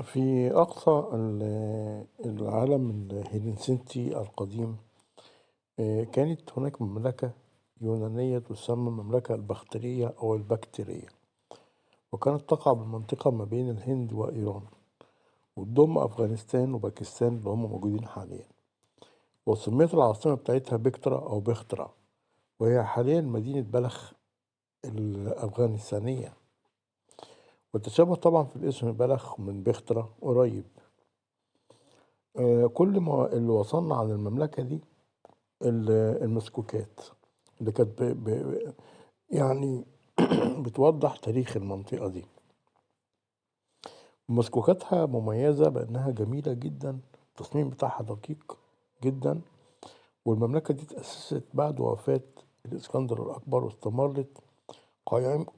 في أقصى العالم الهلينسنتي القديم، كانت هناك مملكة يونانية تسمى المملكة البخترية أو البكترية، وكانت تقع بالمنطقة ما بين الهند وإيران، وتضم أفغانستان وباكستان اللي هم موجودين حاليا. وسميت العاصمة بتاعتها بكترا أو بخترا، وهي حاليا مدينة بلخ الأفغانستانية. والتشابه طبعا في الاسم بلخ من بخترا قريب. كل ما اللي وصلنا عن المملكة دي المسكوكات اللي كانت يعني بتوضح تاريخ المنطقة دي. مسكوكاتها مميزة بأنها جميلة جدا، التصميم بتاعها دقيق جدا. والمملكة دي تأسست بعد وفاة الإسكندر الأكبر، واستمرت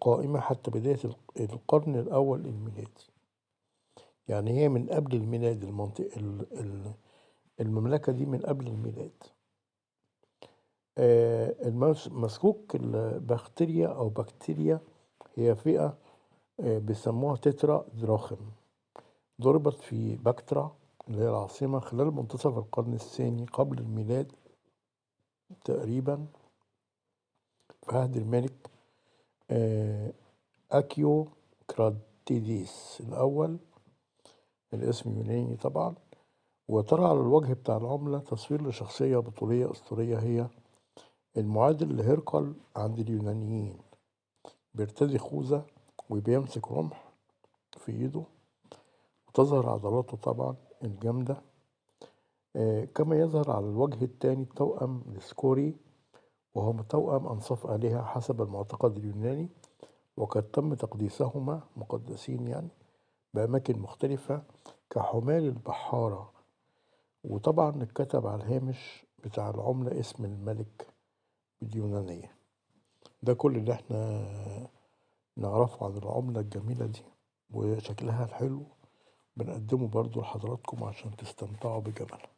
قائمة حتى بداية القرن الأول الميلادي. يعني هي من قبل الميلاد، المملكة دي من قبل الميلاد. المسكوك البكتيريا أو بكتيريا هي فئة بيسموها تترا دراخم، ضربت في بكترا اللي هي العاصمة خلال منتصف القرن الثاني قبل الميلاد تقريبا، في عهد الملك أكيو كراتيديس الأول. الاسم يوناني طبعا. وترى على الوجه بتاع العملة تصوير لشخصية بطولية أسطورية، هي المعادل لهرقل عند اليونانيين، بيرتدي خوذة وبيمسك رمح في ايده، وتظهر عضلاته طبعا الجامدة. كما يظهر على الوجه الثاني توأم لسكوري، وهو توأم أنصاف آلهة حسب المعتقد اليوناني، وقد تم تقديسهما مقدسين يعني بأماكن مختلفة كحمال البحارة. وطبعا اتكتب على الهامش بتاع العملة اسم الملك باليونانية. ده كل اللي احنا نعرفه عن العملة الجميلة دي وشكلها الحلو، بنقدمه برضو لحضراتكم عشان تستمتعوا بجمالها.